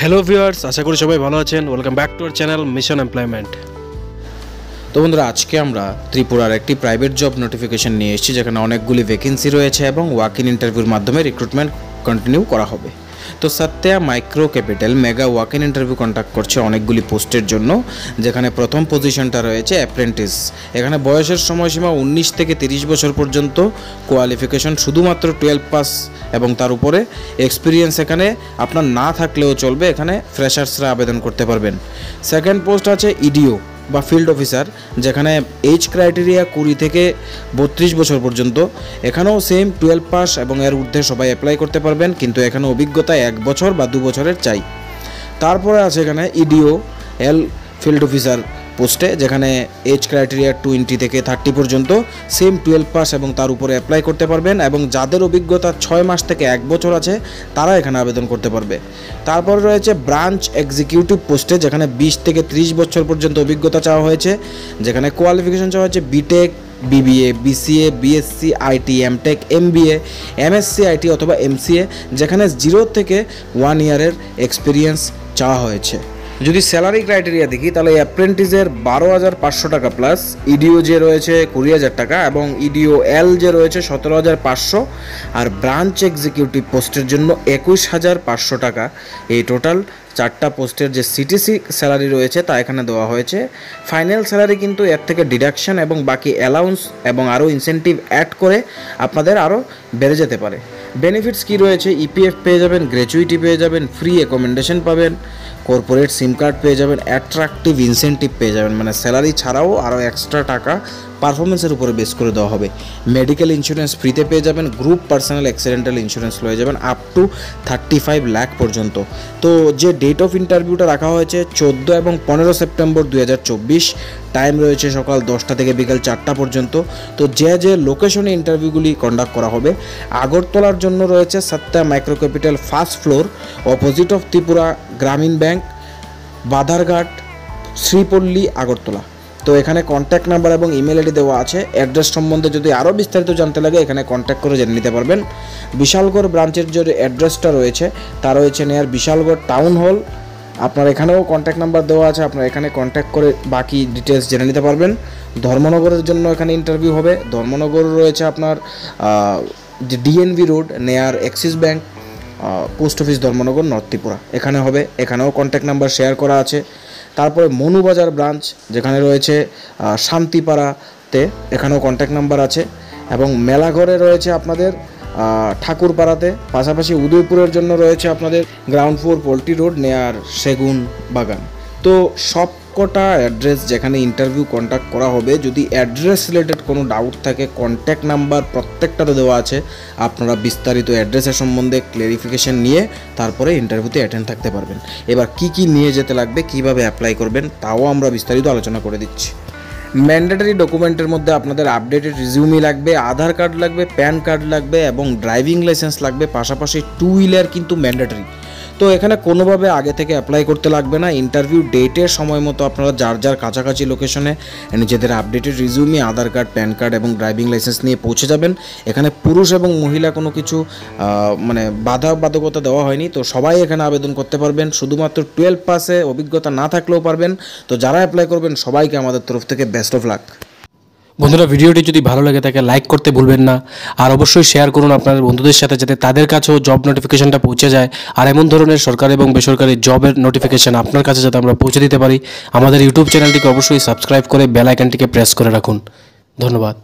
Hello viewers, আশা করি সবাই ভালো আছেন। Welcome back to our channel mission employment. তো বন্ধুরা, আজকে আমরা ত্রিপুরার একটি প্রাইভেট জব নোটিফিকেশন নিয়ে এসেছি, যেখানে অনেকগুলি ভ্যাকেন্সি রয়েছে এবং ওয়াক ইন ইন্টারভিউর মাধ্যমে রিক্রুটমেন্ট কন্টিনিউ করা হবে। তো Satya micro capital mega walk in interview conduct করছে অনেকগুলি পোস্টের জন্য, যেখানে প্রথম পজিশনটা রয়েছে অ্যাপ্রেন্টিস। এখানে বয়সের সময়সীমা 19 থেকে 30 বছর পর্যন্ত, কোয়ালিফিকেশন শুধুমাত্র 12 পাস এবং তার উপরে এক্সপিরিয়েন্স এখানে আপনার না থাকলেও চলবে, এখানে ফ্রেশার্সরা আবেদন করতে পারবেন। সেকেন্ড পোস্ট আছে ইডিও বা ফিল্ড অফিসার, যেখানে এজ ক্রাইটেরিয়া 20 থেকে 32 বছর পর্যন্ত। এখানেও সেম 12 পাস এবং এর ঊর্ধ্বে সবাই অ্যাপ্লাই করতে পারবেন, কিন্তু এখানে অভিজ্ঞতা 1 বছর বা 2 বছরের চাই। তারপরে আছে এখানে ইডিও এল ফিল্ড অফিসার পোস্টে, যেখানে এজ ক্রাইটেরিয়া 20 থেকে 30 পর্যন্ত, সেম 12 পাস এবং তার উপরে অ্যাপ্লাই করতে পারবেন, এবং যাদের অভিজ্ঞতা 6 মাস থেকে 1 বছর আছে তারা এখানে আবেদন করতে পারবে। তারপরে রয়েছে ব্রাঞ্চ এক্সিকিউটিভ পোস্টে, যেখানে 20 থেকে 30 বছর পর্যন্ত অভিজ্ঞতা চাওয়া হয়েছে, যেখানে কোয়ালিফিকেশন চাওয়া হয়েছে BTech, BBA, BCA, BSc, IT, MTech, MBA, MSc IT অথবা এমসিএ, যেখানে 0 থেকে 1 ইয়ারের এক্সপিরিয়েন্স চাওয়া হয়েছে। যদি স্যালারি ক্রাইটেরিয়া দেখি, তাহলে অ্যাপ্রেন্টিসের 12,500 টাকা প্লাস, ইডিও যে রয়েছে 20,000 টাকা এবং ইডিও এল যে রয়েছে 17,500, আর ব্রাঞ্চ এক্সিকিউটিভ পোস্টের জন্য 21,500 টাকা। এই টোটাল 4টা পোস্টের যে সিটিসি স্যালারি রয়েছে তা এখানে দেওয়া হয়েছে। ফাইনাল স্যালারি কিন্তু এর থেকে ডিডাকশন এবং বাকি অ্যালাউন্স এবং আরও ইনসেন্টিভ অ্যাড করে আপনাদের আরও বেড়ে যেতে পারে। বেনিফিটস কী রয়েছে? ইপিএফ পেয়ে যাবেন, গ্র্যাচুইটি পেয়ে যাবেন, ফ্রি অ্যাকোমোডেশন পাবেন, কর্পোরেট সিম কার্ড পেয়ে যাবেন, অ্যাট্রাকটিভ ইনসেন্টিভ পেয়ে যাবেন, মানে স্যালারি ছাড়াও আরও এক্সট্রা টাকা পারফরমেন্সের উপরে বেস করে দেওয়া হবে। মেডিকেল ইন্স্যুরেন্স ফ্রিতে পেয়ে যাবেন, গ্রুপ পার্সোনাল অ্যাক্সিডেন্টাল ইন্স্যুরেন্স পেয়ে যাবেন আপ টু 35 লাখ পর্যন্ত। তো যে ডেট অফ ইন্টারভিউটা রাখা হয়েছে 14 এবং 15 সেপ্টেম্বর 2024, টাইম রয়েছে সকাল 10টা থেকে বিকাল 4টা পর্যন্ত। তো যে লোকেশনে ইন্টারভিউগুলি কন্ডাক্ট করা হবে, আগরতলার জন্য রয়েছে Satya micro capital first floor, opposite of Tripura গ্রামীণ ব্যাংক, বাধারঘাট, শ্রীপল্লী, আগরতলা। তো এখানে কন্ট্যাক্ট নাম্বার এবং ইমেল আইডি দেওয়া আছে। অ্যাড্রেস সম্বন্ধে যদি আরও বিস্তারিত জানতে লাগে এখানে কন্ট্যাক্ট করে জেনে নিতে পারবেন। বিশালগড় ব্রাঞ্চের যে অ্যাড্রেসটা রয়েছে তা রয়েছে নেয়ার বিশালগড় টাউন হল। আপনার এখানেও কন্ট্যাক্ট নাম্বার দেওয়া আছে, আপনারা এখানে কন্ট্যাক্ট করে বাকি ডিটেলস জেনে নিতে পারবেন। ধর্মনগরের জন্য এখানে ইন্টারভিউ হবে। ধর্মনগর রয়েছে আপনার ডিএনভি রোড নেয়ার Axis bank, post office Dharmanagar, north Tripura, এখানে হবে। এখানেও কন্ট্যাক্ট নাম্বার শেয়ার করা আছে। তারপরে মনুবাজার ব্রাঞ্চ যেখানে রয়েছে শান্তিপাড়াতে, এখানেও কন্ট্যাক্ট নাম্বার আছে, এবং মেলাঘরে রয়েছে আপনাদের ঠাকুরপাড়াতে। পাশাপাশি উদয়পুরের জন্য রয়েছে আপনাদের গ্রাউন্ড ফ্লোর পোল্ট্রি রোড নেয়ার সেগুন বাগান। তো সব কটা অ্যাড্রেস যেখানে ইন্টারভিউ কন্ট্যাক্ট করা হবে, যদি অ্যাড্রেস রিলেটেড কোনো ডাউট থাকে কন্ট্যাক্ট নাম্বার প্রত্যেকটাতে দেওয়া আছে, আপনারা বিস্তারিত অ্যাড্রেসের সম্বন্ধে ক্লিয়ারিফিকেশন নিয়ে তারপরে ইন্টারভিউতে অ্যাটেন্ড থাকতে পারবেন। এবার কি নিয়ে যেতে লাগবে, কিভাবে অ্যাপ্লাই করবেন তাও আমরা বিস্তারিত আলোচনা করে দিচ্ছি। ম্যান্ডেটরি ডকুমেন্টের মধ্যে আপনাদের আপডেটেড রিজিউমি লাগবে, আধার কার্ড লাগবে, প্যান কার্ড লাগবে এবং ড্রাইভিং লাইসেন্স লাগবে। পাশাপাশি 2 হুইলার কিন্তু ম্যান্ডেটরি। তো এখানে কোনোভাবে আগে থেকে অ্যাপ্লাই করতে লাগবে না। ইন্টারভিউ ডেটের সময় মতো আপনারা যার কাছাকাছি লোকেশনে নিজেদের আপডেটেড রিজিউমি, আধার কার্ড, প্যান কার্ড এবং ড্রাইভিং লাইসেন্স নিয়ে পৌঁছে যাবেন। এখানে পুরুষ এবং মহিলা কোনো কিছু বাধ্যবাধকতা দেওয়া হয়নি। তো সবাই এখানে আবেদন করতে পারবেন, শুধুমাত্র 12 পাসে অভিজ্ঞতা না থাকলেও পারবেন। তো যারা অ্যাপ্লাই করবেন সবাইকে আমাদের তরফ থেকে বেস্ট অফ লাক। বন্ধুরা, ভিডিওটি যদি ভালো লাগে থাকে লাইক করতে ভুলবেন না, আর অবশ্যই শেয়ার করুন আপনাদের বন্ধুদের সাথে, যাতে তাদের কাছেও জব নোটিফিকেশনটা পৌঁছে যায়। আর এমন ধরনের সরকারি এবং বেসরকারি জবের নোটিফিকেশন আপনার কাছে যাতে আমরা পৌঁছে দিতে পারি, আমাদের ইউটিউব চ্যানেলটিকে অবশ্যই সাবস্ক্রাইব করে বেল আইকনটিকে প্রেস করে রাখুন। ধন্যবাদ।